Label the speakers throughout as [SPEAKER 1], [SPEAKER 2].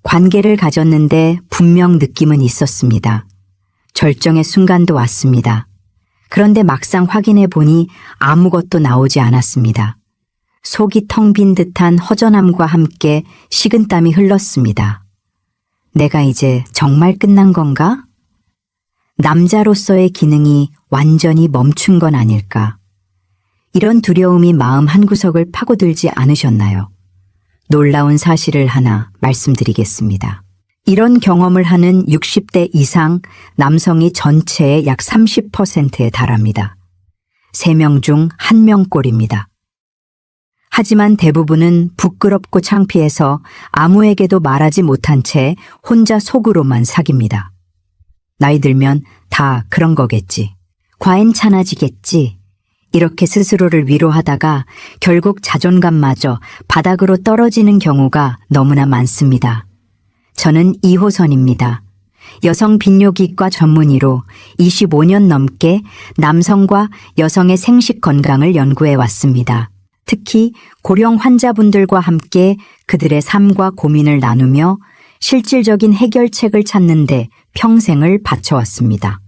[SPEAKER 1] 관계를 가졌는데 분명 느낌은 있었습니다. 절정의 순간도 왔습니다. 그런데 막상 확인해 보니 아무것도 나오지 않았습니다. 속이 텅 빈 듯한 허전함과 함께 식은땀이 흘렀습니다. 내가 이제 정말 끝난 건가? 남자로서의 기능이 완전히 멈춘 건 아닐까? 이런 두려움이 마음 한구석을 파고들지 않으셨나요? 놀라운 사실을 하나 말씀드리겠습니다. 이런 경험을 하는 60대 이상 남성이 전체의 약 30%에 달합니다. 3명 중 1명꼴입니다. 하지만 대부분은 부끄럽고 창피해서 아무에게도 말하지 못한 채 혼자 속으로만 사깁니다. 나이 들면 다 그런 거겠지. 과잉찬하지겠지. 이렇게 스스로를 위로하다가 결국 자존감마저 바닥으로 떨어지는 경우가 너무나 많습니다. 저는 이호선입니다. 여성 비뇨기과 전문의로 25년 넘게 남성과 여성의 생식 건강을 연구해 왔습니다. 특히 고령 환자분들과 함께 그들의 삶과 고민을 나누며 실질적인 해결책을 찾는 데 평생을 바쳐왔습니다.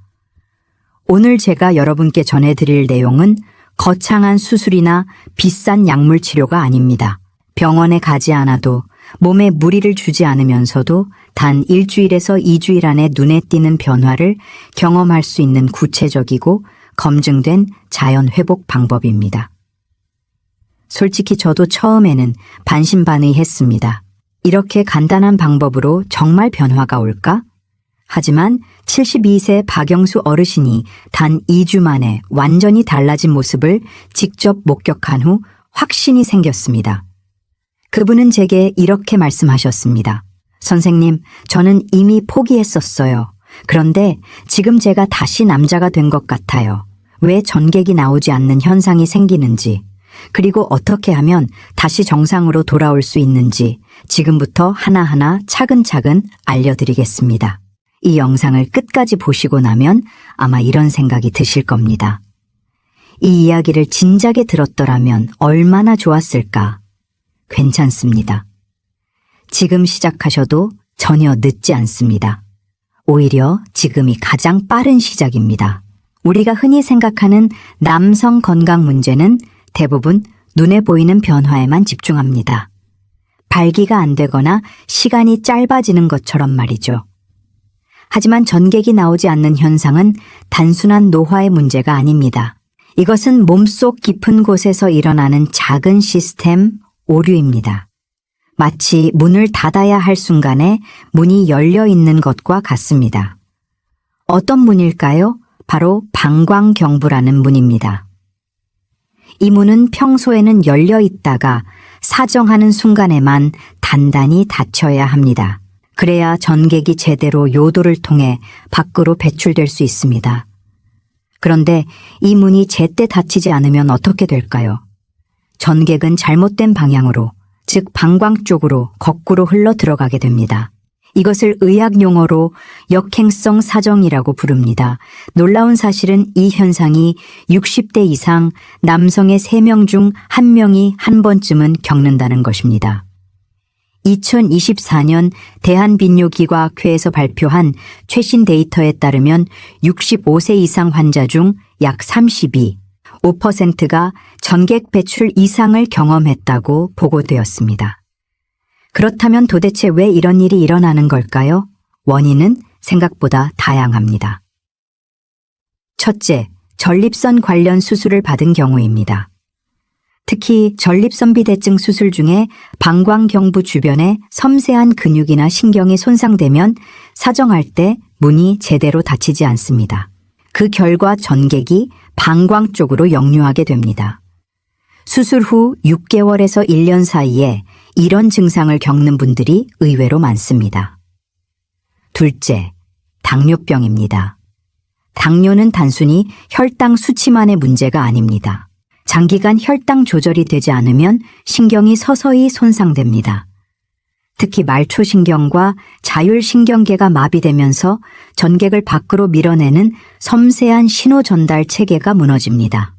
[SPEAKER 1] 오늘 제가 여러분께 전해드릴 내용은 거창한 수술이나 비싼 약물 치료가 아닙니다. 병원에 가지 않아도 몸에 무리를 주지 않으면서도 단 1주일에서 2주일 안에 눈에 띄는 변화를 경험할 수 있는 구체적이고 검증된 자연 회복 방법입니다. 솔직히 저도 처음에는 반신반의했습니다. 이렇게 간단한 방법으로 정말 변화가 올까? 하지만 72세 박영수 어르신이 단 2주 만에 완전히 달라진 모습을 직접 목격한 후 확신이 생겼습니다. 그분은 제게 이렇게 말씀하셨습니다. 선생님, 저는 이미 포기했었어요. 그런데 지금 제가 다시 남자가 된 것 같아요. 왜 전객이 나오지 않는 현상이 생기는지, 그리고 어떻게 하면 다시 정상으로 돌아올 수 있는지 지금부터 하나하나 차근차근 알려드리겠습니다. 이 영상을 끝까지 보시고 나면 아마 이런 생각이 드실 겁니다. 이 이야기를 진작에 들었더라면 얼마나 좋았을까? 괜찮습니다. 지금 시작하셔도 전혀 늦지 않습니다. 오히려 지금이 가장 빠른 시작입니다. 우리가 흔히 생각하는 남성 건강 문제는 대부분 눈에 보이는 변화에만 집중합니다. 발기가 안 되거나 시간이 짧아지는 것처럼 말이죠. 하지만 전객이 나오지 않는 현상은 단순한 노화의 문제가 아닙니다. 이것은 몸속 깊은 곳에서 일어나는 작은 시스템 오류입니다. 마치 문을 닫아야 할 순간에 문이 열려 있는 것과 같습니다. 어떤 문일까요? 바로 방광경부라는 문입니다. 이 문은 평소에는 열려 있다가 사정하는 순간에만 단단히 닫혀야 합니다. 그래야 전객이 제대로 요도를 통해 밖으로 배출될 수 있습니다. 그런데 이 문이 제때 닫히지 않으면 어떻게 될까요? 전객은 잘못된 방향으로, 즉 방광 쪽으로 거꾸로 흘러 들어가게 됩니다. 이것을 의학 용어로 역행성 사정이라고 부릅니다. 놀라운 사실은 이 현상이 60대 이상 남성의 3명 중 1명이 한 번쯤은 겪는다는 것입니다. 2024년 대한비뇨기과학회에서 발표한 최신 데이터에 따르면 65세 이상 환자 중 약 5%가 전객 배출 이상을 경험했다고 보고되었습니다. 그렇다면 도대체 왜 이런 일이 일어나는 걸까요? 원인은 생각보다 다양합니다. 첫째, 전립선 관련 수술을 받은 경우입니다. 특히 전립선비대증 수술 중에 방광경부 주변에 섬세한 근육이나 신경이 손상되면 사정할 때 문이 제대로 닫히지 않습니다. 그 결과 전객이 방광 쪽으로 역류하게 됩니다. 수술 후 6개월에서 1년 사이에 이런 증상을 겪는 분들이 의외로 많습니다. 둘째, 당뇨병입니다. 당뇨는 단순히 혈당 수치만의 문제가 아닙니다. 장기간 혈당 조절이 되지 않으면 신경이 서서히 손상됩니다. 특히 말초신경과 자율신경계가 마비되면서 전객을 밖으로 밀어내는 섬세한 신호 전달 체계가 무너집니다.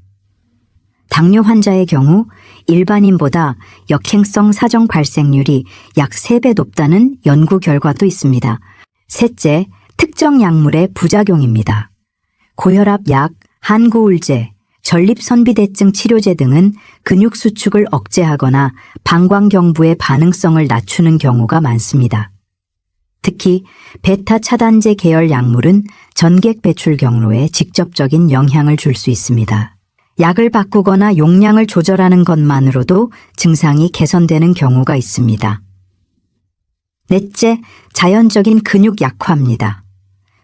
[SPEAKER 1] 당뇨 환자의 경우 일반인보다 역행성 사정 발생률이 약 3배 높다는 연구 결과도 있습니다. 셋째, 특정 약물의 부작용입니다. 고혈압 약, 한구울제, 전립선비대증 치료제 등은 근육 수축을 억제하거나 방광경부의 반응성을 낮추는 경우가 많습니다. 특히 베타 차단제 계열 약물은 전객 배출 경로에 직접적인 영향을 줄 수 있습니다. 약을 바꾸거나 용량을 조절하는 것만으로도 증상이 개선되는 경우가 있습니다. 넷째, 자연적인 근육 약화입니다.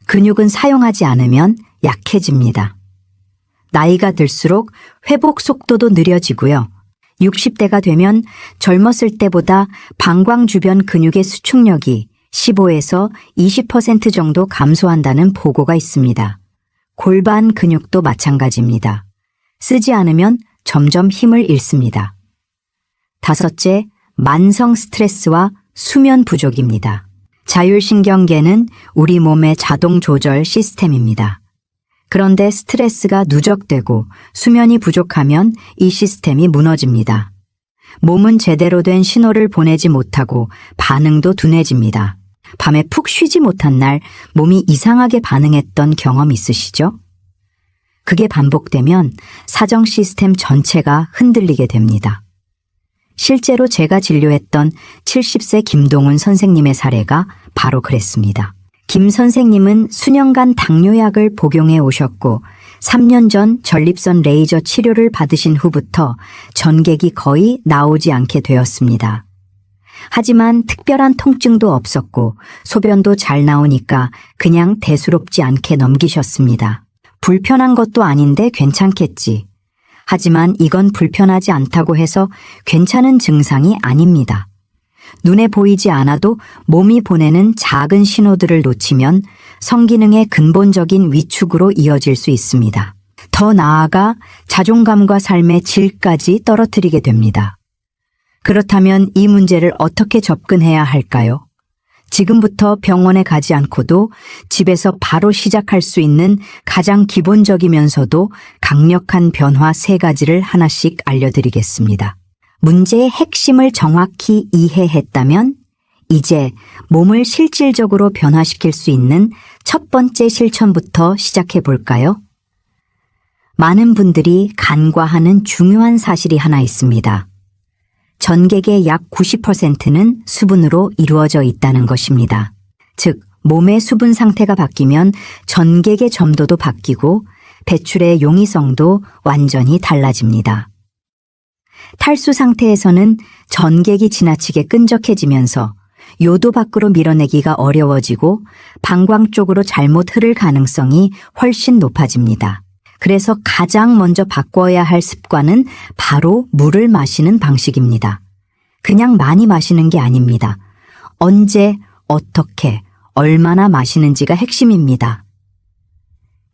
[SPEAKER 1] 근육은 사용하지 않으면 약해집니다. 나이가 들수록 회복 속도도 느려지고요. 60대가 되면 젊었을 때보다 방광 주변 근육의 수축력이 15에서 20% 정도 감소한다는 보고가 있습니다. 골반 근육도 마찬가지입니다. 쓰지 않으면 점점 힘을 잃습니다. 다섯째, 만성 스트레스와 수면 부족입니다. 자율신경계는 우리 몸의 자동 조절 시스템입니다. 그런데 스트레스가 누적되고 수면이 부족하면 이 시스템이 무너집니다. 몸은 제대로 된 신호를 보내지 못하고 반응도 둔해집니다. 밤에 푹 쉬지 못한 날 몸이 이상하게 반응했던 경험 있으시죠? 그게 반복되면 사정 시스템 전체가 흔들리게 됩니다. 실제로 제가 진료했던 70세 김동훈 선생님의 사례가 바로 그랬습니다. 김 선생님은 수년간 당뇨약을 복용해 오셨고 3년 전 전립선 레이저 치료를 받으신 후부터 전객이 거의 나오지 않게 되었습니다. 하지만 특별한 통증도 없었고 소변도 잘 나오니까 그냥 대수롭지 않게 넘기셨습니다. 불편한 것도 아닌데 괜찮겠지. 하지만 이건 불편하지 않다고 해서 괜찮은 증상이 아닙니다. 눈에 보이지 않아도 몸이 보내는 작은 신호들을 놓치면 성기능의 근본적인 위축으로 이어질 수 있습니다. 더 나아가 자존감과 삶의 질까지 떨어뜨리게 됩니다. 그렇다면 이 문제를 어떻게 접근해야 할까요? 지금부터 병원에 가지 않고도 집에서 바로 시작할 수 있는 가장 기본적이면서도 강력한 변화 3가지를 하나씩 알려드리겠습니다. 문제의 핵심을 정확히 이해했다면 이제 몸을 실질적으로 변화시킬 수 있는 첫 번째 실천부터 시작해 볼까요? 많은 분들이 간과하는 중요한 사실이 하나 있습니다. 전객의 약 90%는 수분으로 이루어져 있다는 것입니다. 즉, 몸의 수분 상태가 바뀌면 전객의 점도도 바뀌고 배출의 용이성도 완전히 달라집니다. 탈수 상태에서는 전객이 지나치게 끈적해지면서 요도 밖으로 밀어내기가 어려워지고 방광 쪽으로 잘못 흐를 가능성이 훨씬 높아집니다. 그래서 가장 먼저 바꿔야 할 습관은 바로 물을 마시는 방식입니다. 그냥 많이 마시는 게 아닙니다. 언제, 어떻게, 얼마나 마시는지가 핵심입니다.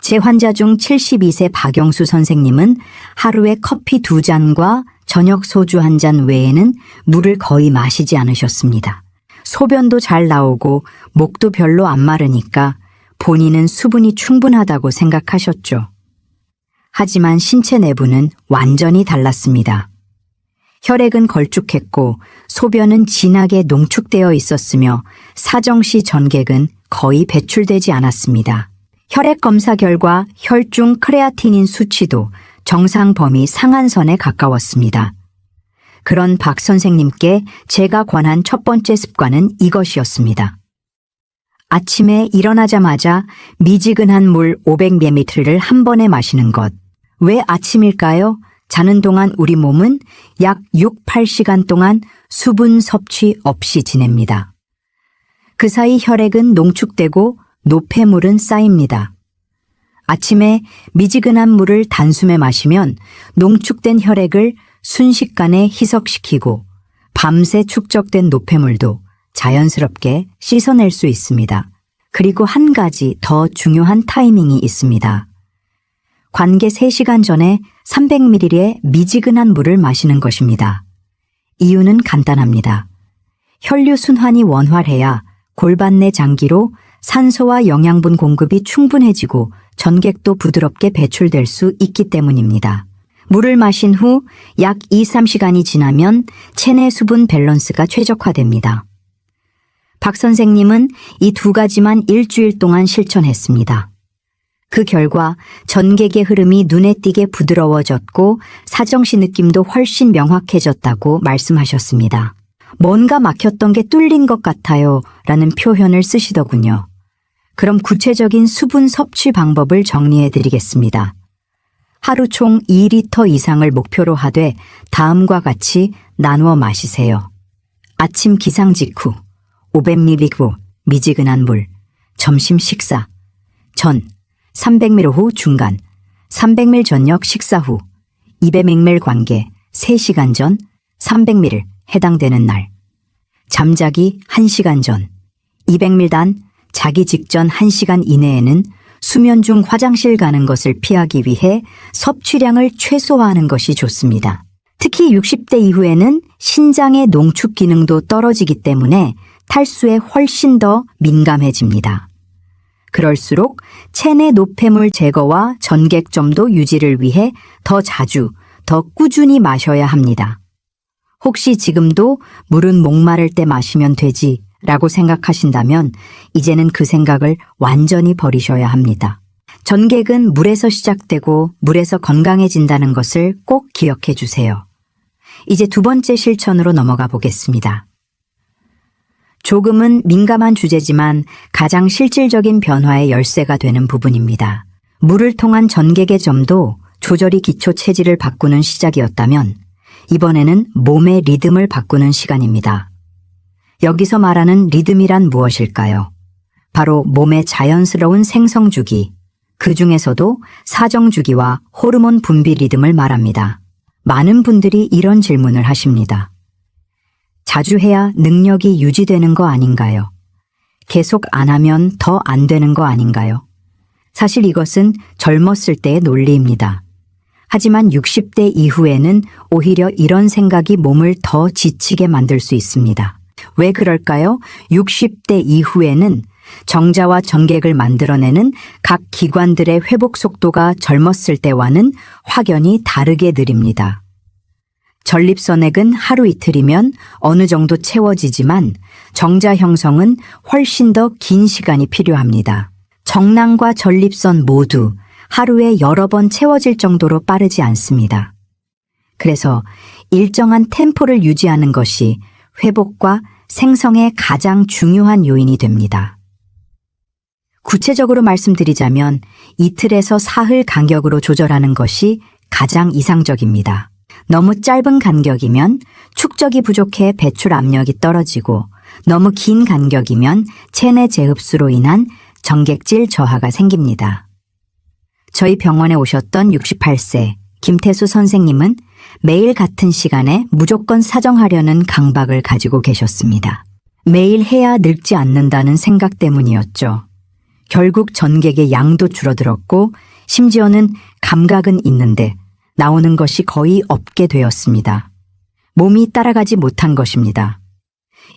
[SPEAKER 1] 제 환자 중 72세 박영수 선생님은 하루에 커피 2잔과 저녁 소주 1잔 외에는 물을 거의 마시지 않으셨습니다. 소변도 잘 나오고 목도 별로 안 마르니까 본인은 수분이 충분하다고 생각하셨죠. 하지만 신체 내부는 완전히 달랐습니다. 혈액은 걸쭉했고 소변은 진하게 농축되어 있었으며 사정시 전객은 거의 배출되지 않았습니다. 혈액 검사 결과 혈중 크레아티닌 수치도 정상 범위 상한선에 가까웠습니다. 그런 박 선생님께 제가 권한 첫 번째 습관은 이것이었습니다. 아침에 일어나자마자 미지근한 물 500ml를 한 번에 마시는 것. 왜 아침일까요? 자는 동안 우리 몸은 약 6-8시간 동안 수분 섭취 없이 지냅니다. 그 사이 혈액은 농축되고 노폐물은 쌓입니다. 아침에 미지근한 물을 단숨에 마시면 농축된 혈액을 순식간에 희석시키고 밤새 축적된 노폐물도 자연스럽게 씻어낼 수 있습니다. 그리고 한 가지 더 중요한 타이밍이 있습니다. 관계 3시간 전에 300ml의 미지근한 물을 마시는 것입니다. 이유는 간단합니다. 혈류 순환이 원활해야 골반 내 장기로 산소와 영양분 공급이 충분해지고 전객도 부드럽게 배출될 수 있기 때문입니다. 물을 마신 후 약 2~3시간이 지나면 체내 수분 밸런스가 최적화됩니다. 박 선생님은 이 두 가지만 일주일 동안 실천했습니다. 그 결과 전객의 흐름이 눈에 띄게 부드러워졌고 사정시 느낌도 훨씬 명확해졌다고 말씀하셨습니다. 뭔가 막혔던 게 뚫린 것 같아요 라는 표현을 쓰시더군요. 그럼 구체적인 수분 섭취 방법을 정리해 드리겠습니다. 하루 총 2리터 이상을 목표로 하되 다음과 같이 나누어 마시세요. 아침 기상 직후 500ml 미지근한 물, 점심 식사 전 300ml 후 중간, 300ml 저녁 식사 후, 200ml 관계 3시간 전, 300ml 해당되는 날, 잠자기 1시간 전, 200ml 단 자기 직전 1시간 이내에는 수면 중 화장실 가는 것을 피하기 위해 섭취량을 최소화하는 것이 좋습니다. 특히 60대 이후에는 신장의 농축 기능도 떨어지기 때문에 탈수에 훨씬 더 민감해집니다. 그럴수록 체내 노폐물 제거와 전객점도 유지를 위해 더 자주, 더 꾸준히 마셔야 합니다. 혹시 지금도 물은 목마를 때 마시면 되지 라고 생각하신다면 이제는 그 생각을 완전히 버리셔야 합니다. 전객은 물에서 시작되고 물에서 건강해진다는 것을 꼭 기억해 주세요. 이제 두 번째 실천으로 넘어가 보겠습니다. 조금은 민감한 주제지만 가장 실질적인 변화의 열쇠가 되는 부분입니다. 물을 통한 전객의 점도 조절이 기초 체질을 바꾸는 시작이었다면 이번에는 몸의 리듬을 바꾸는 시간입니다. 여기서 말하는 리듬이란 무엇일까요? 바로 몸의 자연스러운 생성주기, 그 중에서도 사정주기와 호르몬 분비 리듬을 말합니다. 많은 분들이 이런 질문을 하십니다. 자주 해야 능력이 유지되는 거 아닌가요? 계속 안 하면 더 안 되는 거 아닌가요? 사실 이것은 젊었을 때의 논리입니다. 하지만 60대 이후에는 오히려 이런 생각이 몸을 더 지치게 만들 수 있습니다. 왜 그럴까요? 60대 이후에는 정자와 전객을 만들어내는 각 기관들의 회복 속도가 젊었을 때와는 확연히 다르게 느립니다. 전립선액은 하루 이틀이면 어느 정도 채워지지만 정자 형성은 훨씬 더 긴 시간이 필요합니다. 정낭과 전립선 모두 하루에 여러 번 채워질 정도로 빠르지 않습니다. 그래서 일정한 템포를 유지하는 것이 회복과 생성의 가장 중요한 요인이 됩니다. 구체적으로 말씀드리자면 이틀에서 사흘 간격으로 조절하는 것이 가장 이상적입니다. 너무 짧은 간격이면 축적이 부족해 배출 압력이 떨어지고 너무 긴 간격이면 체내 재흡수로 인한 전객질 저하가 생깁니다. 저희 병원에 오셨던 68세 김태수 선생님은 매일 같은 시간에 무조건 사정하려는 강박을 가지고 계셨습니다. 매일 해야 늙지 않는다는 생각 때문이었죠. 결국 전객의 양도 줄어들었고 심지어는 감각은 있는데 나오는 것이 거의 없게 되었습니다. 몸이 따라가지 못한 것입니다.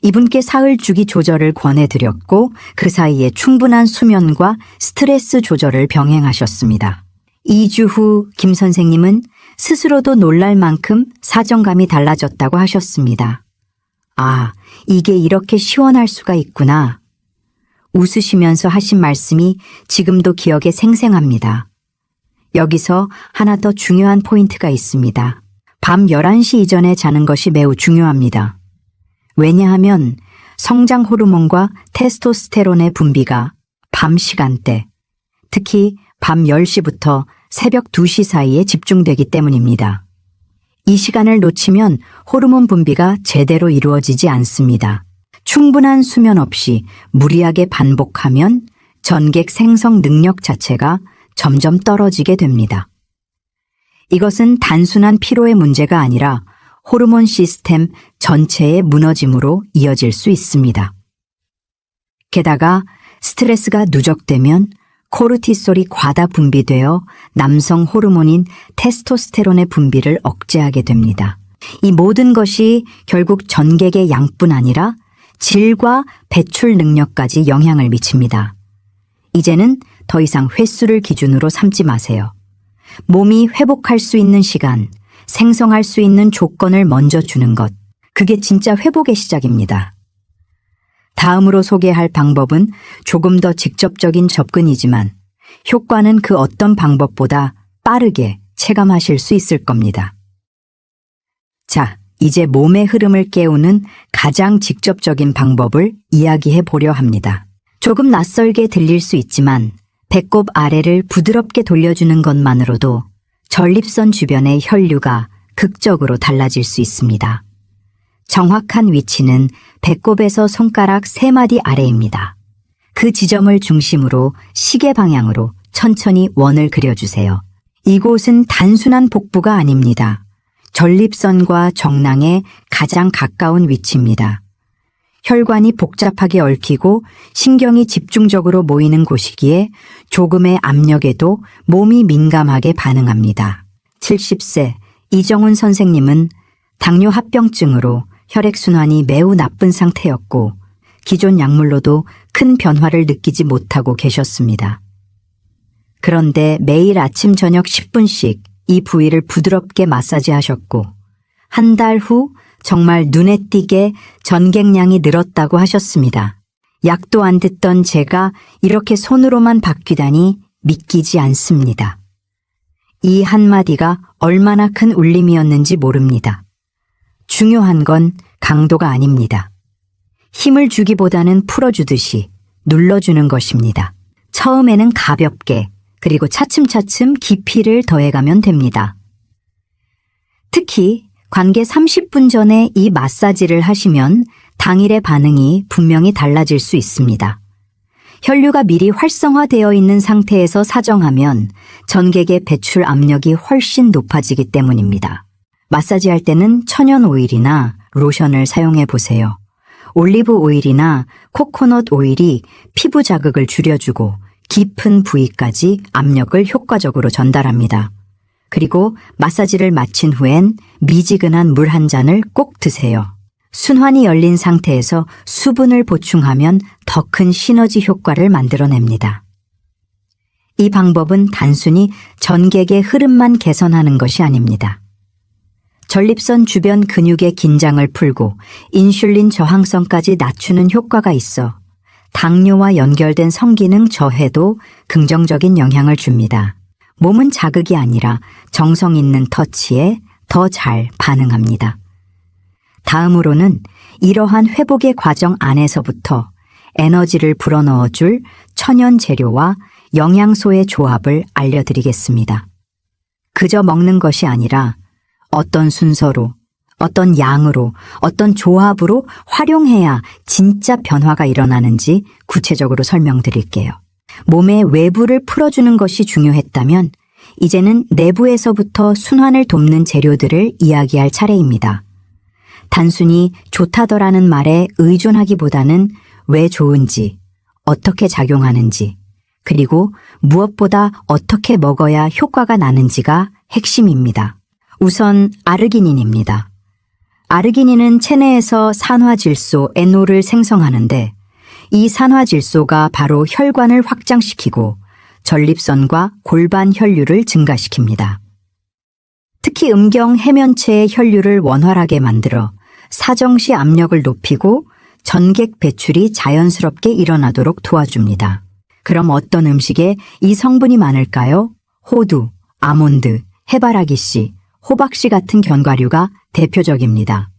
[SPEAKER 1] 이분께 사흘 주기 조절을 권해드렸고 그 사이에 충분한 수면과 스트레스 조절을 병행하셨습니다. 2주 후 김 선생님은 스스로도 놀랄 만큼 사정감이 달라졌다고 하셨습니다. 아, 이게 이렇게 시원할 수가 있구나. 웃으시면서 하신 말씀이 지금도 기억에 생생합니다. 여기서 하나 더 중요한 포인트가 있습니다. 밤 11시 이전에 자는 것이 매우 중요합니다. 왜냐하면 성장 호르몬과 테스토스테론의 분비가 밤 시간대, 특히 밤 10시부터 새벽 2시 사이에 집중되기 때문입니다. 이 시간을 놓치면 호르몬 분비가 제대로 이루어지지 않습니다. 충분한 수면 없이 무리하게 반복하면 전객 생성 능력 자체가 점점 떨어지게 됩니다. 이것은 단순한 피로의 문제가 아니라 호르몬 시스템 전체의 무너짐으로 이어질 수 있습니다. 게다가 스트레스가 누적되면 코르티솔이 과다 분비되어 남성 호르몬인 테스토스테론의 분비를 억제하게 됩니다. 이 모든 것이 결국 전객의 양뿐 아니라 질과 배출 능력까지 영향을 미칩니다. 이제는 더 이상 횟수를 기준으로 삼지 마세요. 몸이 회복할 수 있는 시간, 생성할 수 있는 조건을 먼저 주는 것. 그게 진짜 회복의 시작입니다. 다음으로 소개할 방법은 조금 더 직접적인 접근이지만 효과는 그 어떤 방법보다 빠르게 체감하실 수 있을 겁니다. 자, 이제 몸의 흐름을 깨우는 가장 직접적인 방법을 이야기해 보려 합니다. 조금 낯설게 들릴 수 있지만 배꼽 아래를 부드럽게 돌려주는 것만으로도 전립선 주변의 혈류가 극적으로 달라질 수 있습니다. 정확한 위치는 배꼽에서 손가락 3마디 아래입니다. 그 지점을 중심으로 시계 방향으로 천천히 원을 그려주세요. 이곳은 단순한 복부가 아닙니다. 전립선과 정낭에 가장 가까운 위치입니다. 혈관이 복잡하게 얽히고 신경이 집중적으로 모이는 곳이기에 조금의 압력에도 몸이 민감하게 반응합니다. 70세 이정훈 선생님은 당뇨 합병증으로 혈액순환이 매우 나쁜 상태였고 기존 약물로도 큰 변화를 느끼지 못하고 계셨습니다. 그런데 매일 아침 저녁 10분씩 이 부위를 부드럽게 마사지하셨고 한 달 후 정말 눈에 띄게 전객량이 늘었다고 하셨습니다. 약도 안 듣던 제가 이렇게 손으로만 바뀌다니 믿기지 않습니다. 이 한마디가 얼마나 큰 울림이었는지 모릅니다. 중요한 건 강도가 아닙니다. 힘을 주기보다는 풀어주듯이 눌러주는 것입니다. 처음에는 가볍게 그리고 차츰차츰 깊이를 더해가면 됩니다. 특히 관계 30분 전에 이 마사지를 하시면 당일의 반응이 분명히 달라질 수 있습니다. 혈류가 미리 활성화되어 있는 상태에서 사정하면 전객의 배출 압력이 훨씬 높아지기 때문입니다. 마사지할 때는 천연 오일이나 로션을 사용해 보세요. 올리브 오일이나 코코넛 오일이 피부 자극을 줄여주고 깊은 부위까지 압력을 효과적으로 전달합니다. 그리고 마사지를 마친 후엔 미지근한 물 한 잔을 꼭 드세요. 순환이 열린 상태에서 수분을 보충하면 더 큰 시너지 효과를 만들어냅니다. 이 방법은 단순히 전객의 흐름만 개선하는 것이 아닙니다. 전립선 주변 근육의 긴장을 풀고 인슐린 저항성까지 낮추는 효과가 있어 당뇨와 연결된 성기능 저해도 긍정적인 영향을 줍니다. 몸은 자극이 아니라 정성 있는 터치에 더 잘 반응합니다. 다음으로는 이러한 회복의 과정 안에서부터 에너지를 불어넣어줄 천연 재료와 영양소의 조합을 알려드리겠습니다. 그저 먹는 것이 아니라 어떤 순서로, 어떤 양으로, 어떤 조합으로 활용해야 진짜 변화가 일어나는지 구체적으로 설명드릴게요. 몸의 외부를 풀어주는 것이 중요했다면 이제는 내부에서부터 순환을 돕는 재료들을 이야기할 차례입니다. 단순히 좋다더라는 말에 의존하기보다는 왜 좋은지, 어떻게 작용하는지, 그리고 무엇보다 어떻게 먹어야 효과가 나는지가 핵심입니다. 우선 아르기닌입니다. 아르기닌은 체내에서 산화질소 NO를 생성하는데 이 산화질소가 바로 혈관을 확장시키고 전립선과 골반 혈류를 증가시킵니다. 특히 음경 해면체의 혈류를 원활하게 만들어 사정시 압력을 높이고 전객 배출이 자연스럽게 일어나도록 도와줍니다. 그럼 어떤 음식에 이 성분이 많을까요? 호두, 아몬드, 해바라기씨, 호박씨 같은 견과류가 대표적입니다.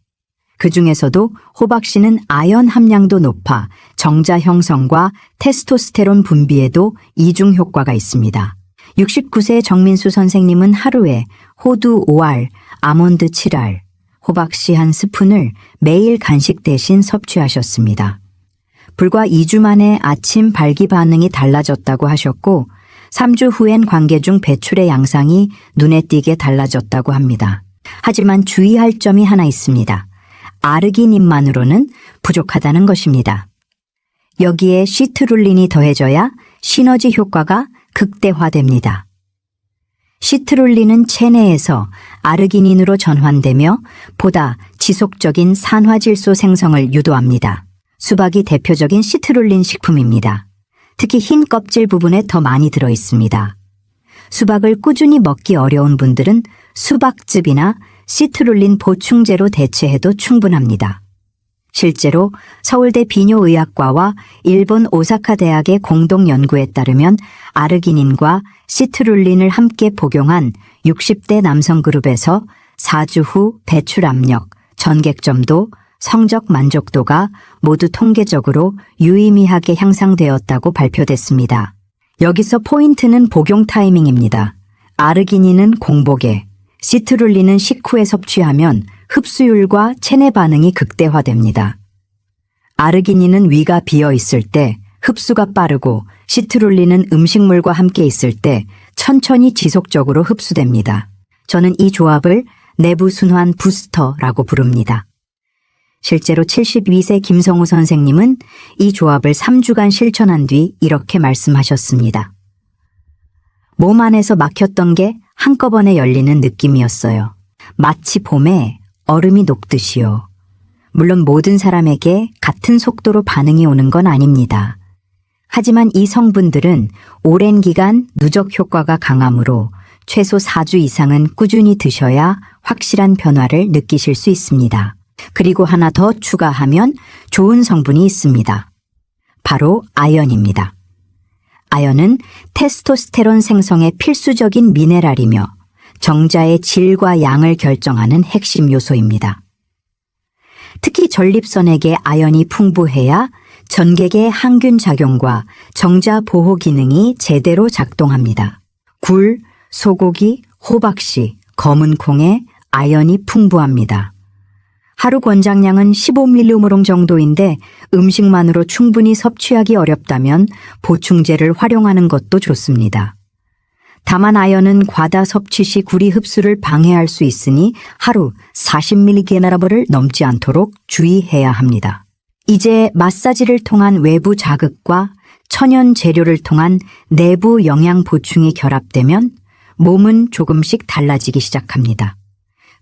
[SPEAKER 1] 그 중에서도 호박씨는 아연 함량도 높아 정자 형성과 테스토스테론 분비에도 이중 효과가 있습니다. 69세 정민수 선생님은 하루에 호두 5알, 아몬드 7알, 호박씨 1스푼을 매일 간식 대신 섭취하셨습니다. 불과 2주 만에 아침 발기 반응이 달라졌다고 하셨고 3주 후엔 관계 중 배출의 양상이 눈에 띄게 달라졌다고 합니다. 하지만 주의할 점이 하나 있습니다. 아르기닌만으로는 부족하다는 것입니다. 여기에 시트룰린이 더해져야 시너지 효과가 극대화됩니다. 시트룰린은 체내에서 아르기닌으로 전환되며 보다 지속적인 산화질소 생성을 유도합니다. 수박이 대표적인 시트룰린 식품입니다. 특히 흰 껍질 부분에 더 많이 들어 있습니다. 수박을 꾸준히 먹기 어려운 분들은 수박즙이나 시트룰린 보충제로 대체해도 충분합니다. 실제로 서울대 비뇨의학과와 일본 오사카 대학의 공동 연구에 따르면 아르기닌과 시트룰린을 함께 복용한 60대 남성 그룹에서 4주 후 배출 압력, 전객점도, 성적 만족도가 모두 통계적으로 유의미하게 향상되었다고 발표됐습니다. 여기서 포인트는 복용 타이밍입니다. 아르기닌은 공복에, 시트룰린은 식후에 섭취하면 흡수율과 체내 반응이 극대화됩니다. 아르기닌은 위가 비어 있을 때 흡수가 빠르고 시트룰린은 음식물과 함께 있을 때 천천히 지속적으로 흡수됩니다. 저는 이 조합을 내부 순환 부스터라고 부릅니다. 실제로 72세 김성우 선생님은 이 조합을 3주간 실천한 뒤 이렇게 말씀하셨습니다. 몸 안에서 막혔던 게 한꺼번에 열리는 느낌이었어요. 마치 봄에 얼음이 녹듯이요. 물론 모든 사람에게 같은 속도로 반응이 오는 건 아닙니다. 하지만 이 성분들은 오랜 기간 누적 효과가 강하므로 최소 4주 이상은 꾸준히 드셔야 확실한 변화를 느끼실 수 있습니다. 그리고 하나 더 추가하면 좋은 성분이 있습니다. 바로 아연입니다. 아연은 테스토스테론 생성의 필수적인 미네랄이며 정자의 질과 양을 결정하는 핵심 요소입니다. 특히 전립선에게 아연이 풍부해야 전객의 항균 작용과 정자 보호 기능이 제대로 작동합니다. 굴, 소고기, 호박씨, 검은 콩에 아연이 풍부합니다. 하루 권장량은 15mg 정도인데 음식만으로 충분히 섭취하기 어렵다면 보충제를 활용하는 것도 좋습니다. 다만 아연은 과다 섭취 시 구리 흡수를 방해할 수 있으니 하루 40mg을 넘지 않도록 주의해야 합니다. 이제 마사지를 통한 외부 자극과 천연 재료를 통한 내부 영양 보충이 결합되면 몸은 조금씩 달라지기 시작합니다.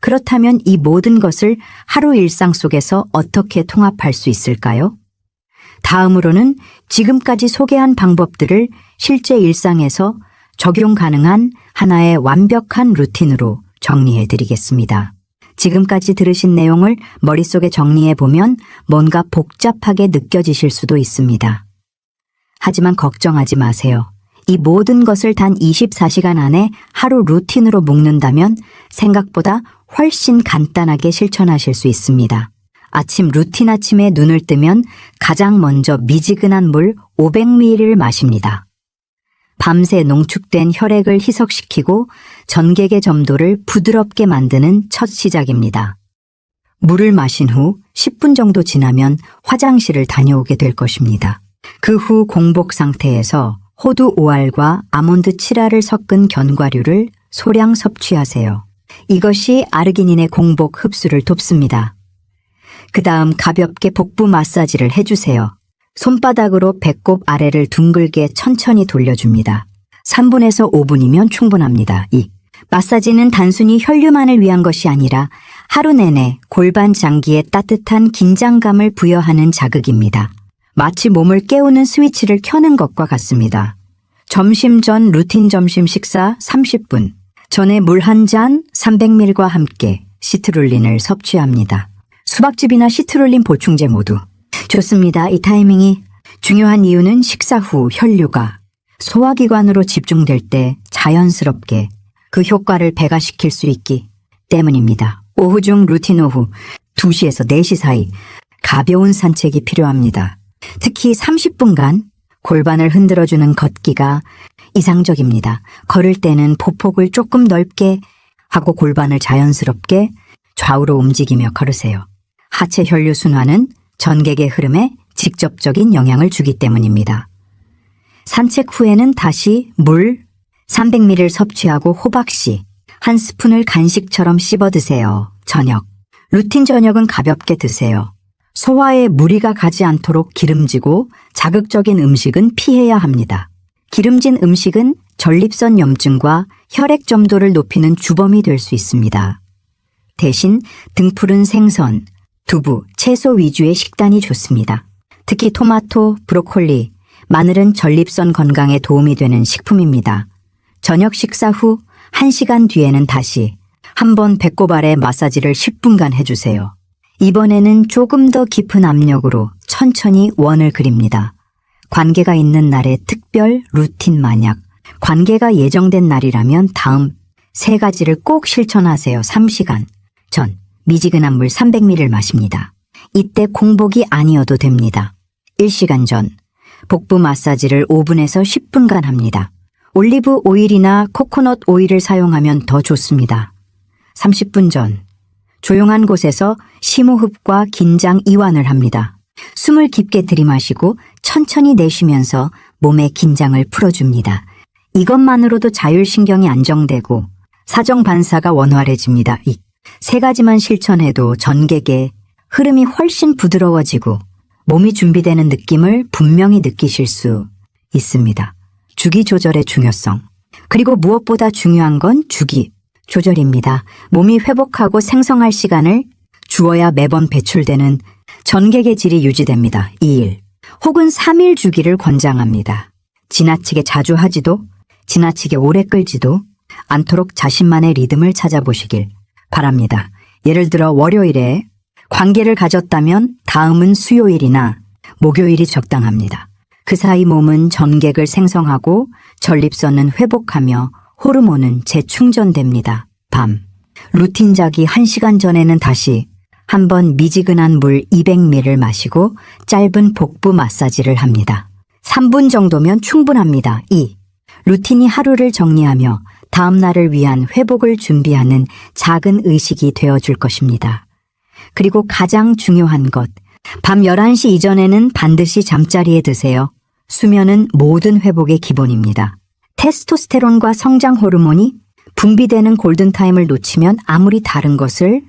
[SPEAKER 1] 그렇다면 이 모든 것을 하루 일상 속에서 어떻게 통합할 수 있을까요? 다음으로는 지금까지 소개한 방법들을 실제 일상에서 적용 가능한 하나의 완벽한 루틴으로 정리해 드리겠습니다. 지금까지 들으신 내용을 머릿속에 정리해 보면 뭔가 복잡하게 느껴지실 수도 있습니다. 하지만 걱정하지 마세요. 이 모든 것을 단 24시간 안에 하루 루틴으로 묶는다면 생각보다 훨씬 간단하게 실천하실 수 있습니다. 루틴 아침에 눈을 뜨면 가장 먼저 미지근한 물 500ml를 마십니다. 밤새 농축된 혈액을 희석시키고 전객의 점도를 부드럽게 만드는 첫 시작입니다. 물을 마신 후 10분 정도 지나면 화장실을 다녀오게 될 것입니다. 그 후 공복 상태에서 호두 5알과 아몬드 7알을 섞은 견과류를 소량 섭취하세요. 이것이 아르기닌의 공복 흡수를 돕습니다. 그 다음 가볍게 복부 마사지를 해주세요. 손바닥으로 배꼽 아래를 둥글게 천천히 돌려줍니다. 3분에서 5분이면 충분합니다. 2. 마사지는 단순히 혈류만을 위한 것이 아니라 하루 내내 골반 장기에 따뜻한 긴장감을 부여하는 자극입니다. 마치 몸을 깨우는 스위치를 켜는 것과 같습니다. 점심 전 루틴 점심 식사 30분 전에 물 한 잔 300ml과 함께 시트룰린을 섭취합니다. 수박즙이나 시트룰린 보충제 모두 좋습니다. 이 타이밍이 중요한 이유는 식사 후 혈류가 소화기관으로 집중될 때 자연스럽게 그 효과를 배가시킬 수 있기 때문입니다. 오후 중 루틴 오후 2시에서 4시 사이 가벼운 산책이 필요합니다. 특히 30분간 골반을 흔들어주는 걷기가 이상적입니다. 걸을 때는 보폭을 조금 넓게 하고 골반을 자연스럽게 좌우로 움직이며 걸으세요. 하체 혈류 순환은 전객의 흐름에 직접적인 영향을 주기 때문입니다. 산책 후에는 다시 물 300ml를 섭취하고 호박씨 1스푼을 간식처럼 씹어 드세요. 저녁. 루틴 저녁은 가볍게 드세요. 소화에 무리가 가지 않도록 기름지고 자극적인 음식은 피해야 합니다. 기름진 음식은 전립선 염증과 혈액 점도를 높이는 주범이 될 수 있습니다. 대신 등푸른 생선, 두부, 채소 위주의 식단이 좋습니다. 특히 토마토, 브로콜리, 마늘은 전립선 건강에 도움이 되는 식품입니다. 저녁 식사 후 1시간 뒤에는 다시 한번 배꼽 아래 마사지를 10분간 해주세요. 이번에는 조금 더 깊은 압력으로 천천히 원을 그립니다. 관계가 있는 날의 특별 루틴 만약 관계가 예정된 날이라면 다음 3가지를 꼭 실천하세요. 3시간 전 미지근한 물 300ml를 마십니다. 이때 공복이 아니어도 됩니다. 1시간 전 복부 마사지를 5분에서 10분간 합니다. 올리브 오일이나 코코넛 오일을 사용하면 더 좋습니다. 30분 전 조용한 곳에서 심호흡과 긴장 이완을 합니다. 숨을 깊게 들이마시고 천천히 내쉬면서 몸의 긴장을 풀어줍니다. 이것만으로도 자율신경이 안정되고 사정 반사가 원활해집니다. 이 3가지만 실천해도 전객의 흐름이 훨씬 부드러워지고 몸이 준비되는 느낌을 분명히 느끼실 수 있습니다. 주기 조절의 중요성. 그리고 무엇보다 중요한 건 주기 조절입니다. 몸이 회복하고 생성할 시간을 주어야 매번 배출되는 전객의 질이 유지됩니다. 2일 혹은 3일 주기를 권장합니다. 지나치게 자주 하지도 지나치게 오래 끌지도 않도록 자신만의 리듬을 찾아보시길 바랍니다. 예를 들어 월요일에 관계를 가졌다면 다음은 수요일이나 목요일이 적당합니다. 그 사이 몸은 전객을 생성하고 전립선은 회복하며 호르몬은 재충전됩니다. 밤 루틴 자기 1시간 전에는 다시 한번 미지근한 물 200ml를 마시고 짧은 복부 마사지를 합니다. 3분 정도면 충분합니다. 2. 루틴이 하루를 정리하며 다음 날을 위한 회복을 준비하는 작은 의식이 되어줄 것입니다. 그리고 가장 중요한 것, 밤 11시 이전에는 반드시 잠자리에 드세요. 수면은 모든 회복의 기본입니다. 테스토스테론과 성장 호르몬이 분비되는 골든타임을 놓치면 아무리 다른 것을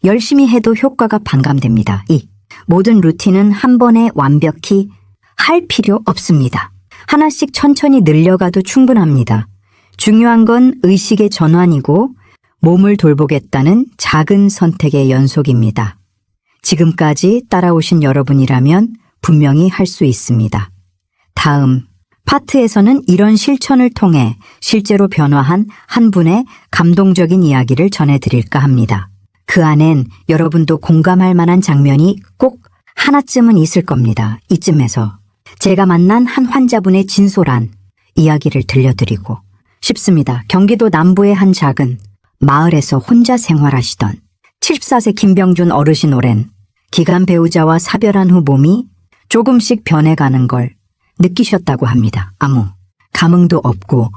[SPEAKER 1] 열심히 해도 효과가 반감됩니다. 2. 모든 루틴은 한 번에 완벽히 할 필요 없습니다. 하나씩 천천히 늘려가도 충분합니다. 중요한 건 의식의 전환이고 몸을 돌보겠다는 작은 선택의 연속입니다. 지금까지 따라오신 여러분이라면 분명히 할 수 있습니다. 다음 파트에서는 이런 실천을 통해 실제로 변화한 한 분의 감동적인 이야기를 전해드릴까 합니다. 그 안엔 여러분도 공감할 만한 장면이 꼭 하나쯤은 있을 겁니다. 이쯤에서 제가 만난 한 환자분의 진솔한 이야기를 들려드리고 싶습니다. 경기도 남부의 한 작은 마을에서 혼자 생활하시던 74세 김병준 어르신 오랜 기간 배우자와 사별한 후 몸이 조금씩 변해가는 걸 느끼셨다고 합니다. 아무 감흥도 없고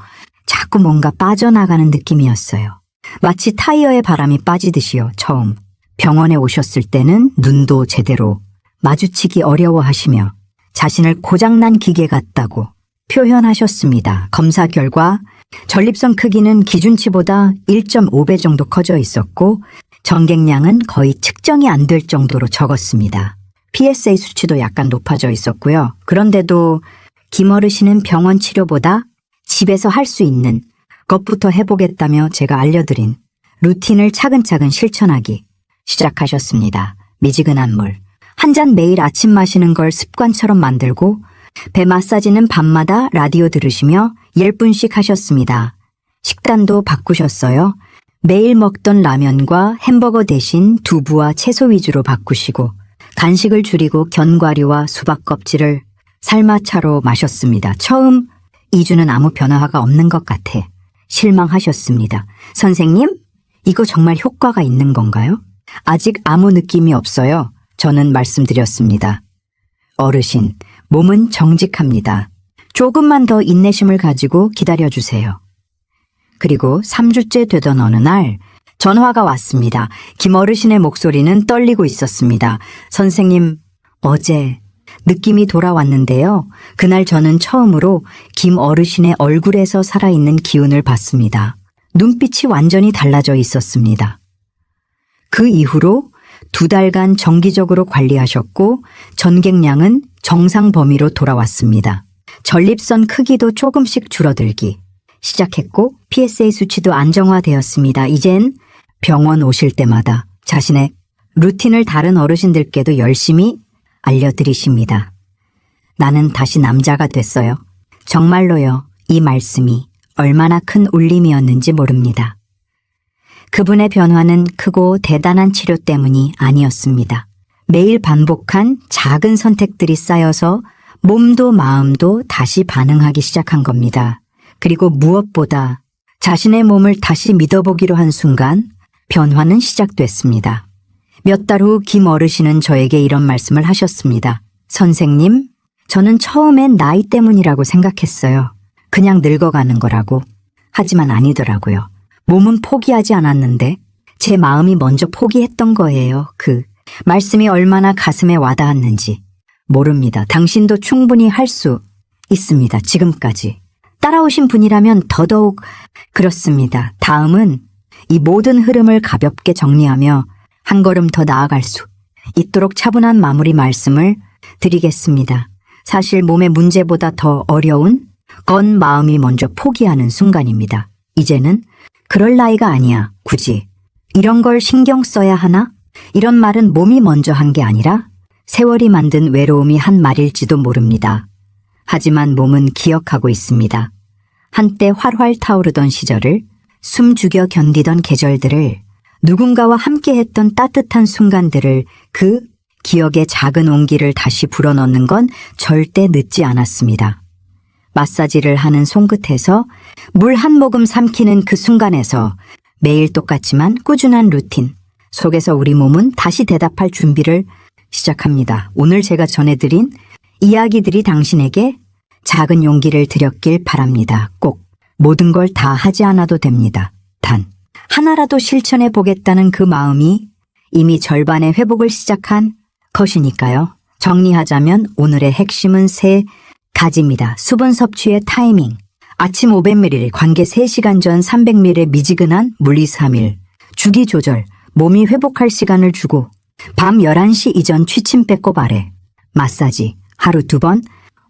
[SPEAKER 1] 자꾸 뭔가 빠져나가는 느낌이었어요. 마치 타이어에 바람이 빠지듯이요. 처음 병원에 오셨을 때는 눈도 제대로 마주치기 어려워하시며 자신을 고장난 기계 같다고 표현하셨습니다. 검사 결과 전립선 크기는 기준치보다 1.5배 정도 커져 있었고 전객량은 거의 측정이 안 될 정도로 적었습니다. PSA 수치도 약간 높아져 있었고요. 그런데도 김어르신은 병원 치료보다 집에서 할 수 있는 것부터 해보겠다며 제가 알려드린 루틴을 차근차근 실천하기 시작하셨습니다. 미지근한 물 한 잔 매일 아침 마시는 걸 습관처럼 만들고 배 마사지는 밤마다 라디오 들으시며 10분씩 하셨습니다. 식단도 바꾸셨어요. 매일 먹던 라면과 햄버거 대신 두부와 채소 위주로 바꾸시고 간식을 줄이고 견과류와 수박 껍질을 삶아차로 마셨습니다. 처음 2주는 아무 변화가 없는 것 같아 실망하셨습니다. 선생님, 이거 정말 효과가 있는 건가요? 아직 아무 느낌이 없어요. 저는 말씀드렸습니다. 어르신, 몸은 정직합니다. 조금만 더 인내심을 가지고 기다려주세요. 그리고 3주째 되던 어느 날 전화가 왔습니다. 김 어르신의 목소리는 떨리고 있었습니다. 선생님, 어제 느낌이 돌아왔는데요. 그날 저는 처음으로 김 어르신의 얼굴에서 살아있는 기운을 봤습니다. 눈빛이 완전히 달라져 있었습니다. 그 이후로 2달간 정기적으로 관리하셨고 전객량은 정상 범위로 돌아왔습니다. 전립선 크기도 조금씩 줄어들기 시작했고 PSA 수치도 안정화되었습니다. 이젠 병원 오실 때마다 자신의 루틴을 다른 어르신들께도 열심히 알려드리십니다. 나는 다시 남자가 됐어요. 정말로요. 이 말씀이 얼마나 큰 울림이었는지 모릅니다. 그분의 변화는 크고 대단한 치료 때문이 아니었습니다. 매일 반복한 작은 선택들이 쌓여서 몸도 마음도 다시 반응하기 시작한 겁니다. 그리고 무엇보다 자신의 몸을 다시 믿어보기로 한 순간 변화는 시작됐습니다. 몇 달 후 김 어르신은 저에게 이런 말씀을 하셨습니다. 선생님, 저는 처음엔 나이 때문이라고 생각했어요. 그냥 늙어가는 거라고. 하지만 아니더라고요. 몸은 포기하지 않았는데 제 마음이 먼저 포기했던 거예요. 그 말씀이 얼마나 가슴에 와닿았는지 모릅니다. 당신도 충분히 할 수 있습니다. 지금까지. 따라오신 분이라면 더더욱 그렇습니다. 다음은 이 모든 흐름을 가볍게 정리하며 한 걸음 더 나아갈 수 있도록 차분한 마무리 말씀을 드리겠습니다. 사실 몸의 문제보다 더 어려운 건 마음이 먼저 포기하는 순간입니다. 이제는 그럴 나이가 아니야. 굳이 이런 걸 신경 써야 하나? 이런 말은 몸이 먼저 한 게 아니라 세월이 만든 외로움이 한 말일지도 모릅니다. 하지만 몸은 기억하고 있습니다. 한때 활활 타오르던 시절을, 숨 죽여 견디던 계절들을, 누군가와 함께했던 따뜻한 순간들을, 그 기억의 작은 온기를 다시 불어넣는 건 절대 늦지 않았습니다. 마사지를 하는 손끝에서 물 한 모금 삼키는 그 순간에서 매일 똑같지만 꾸준한 루틴 속에서 우리 몸은 다시 대답할 준비를 시작합니다. 오늘 제가 전해드린 이야기들이 당신에게 작은 용기를 드렸길 바랍니다. 꼭 모든 걸 다 하지 않아도 됩니다. 단 하나라도 실천해 보겠다는 그 마음이 이미 절반의 회복을 시작한 것이니까요. 정리하자면 오늘의 핵심은 세 가지입니다. 수분 섭취의 타이밍, 아침 500ml, 관계 3시간 전 300ml의 미지근한 물 2, 3일, 주기 조절, 몸이 회복할 시간을 주고 밤 11시 이전 취침 배꼽 아래, 마사지, 하루 2번,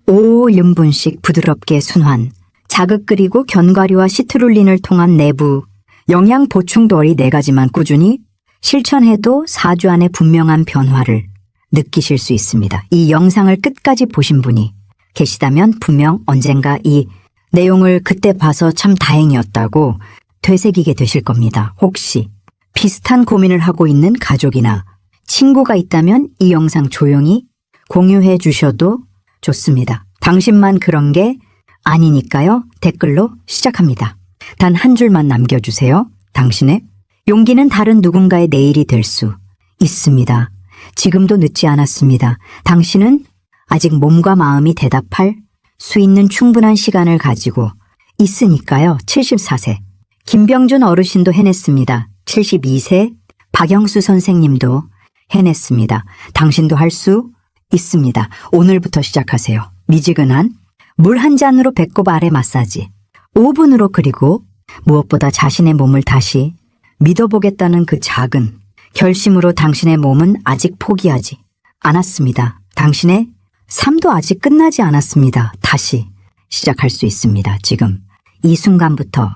[SPEAKER 1] 5-6분씩 부드럽게 순환, 자극 그리고 견과류와 시트룰린을 통한 내부 영양 보충 덩어리 4가지만 꾸준히 실천해도 4주 안에 분명한 변화를 느끼실 수 있습니다. 이 영상을 끝까지 보신 분이 계시다면 분명 언젠가 이 내용을 그때 봐서 참 다행이었다고 되새기게 되실 겁니다. 혹시 비슷한 고민을 하고 있는 가족이나 친구가 있다면 이 영상 조용히 공유해 주셔도 좋습니다. 당신만 그런 게 아니니까요. 댓글로 시작합니다. 단 한 줄만 남겨주세요. 당신의 용기는 다른 누군가의 내일이 될 수 있습니다. 지금도 늦지 않았습니다. 당신은 아직 몸과 마음이 대답할 수 있는 충분한 시간을 가지고 있으니까요. 74세 김병준 어르신도 해냈습니다. 72세 박영수 선생님도 해냈습니다. 당신도 할 수 있습니다. 오늘부터 시작하세요. 미지근한 물 한 잔으로 배꼽 아래 마사지 5분으로, 그리고 무엇보다 자신의 몸을 다시 믿어보겠다는 그 작은 결심으로 당신의 몸은 아직 포기하지 않았습니다. 당신의 삶도 아직 끝나지 않았습니다. 다시 시작할 수 있습니다. 지금 이 순간부터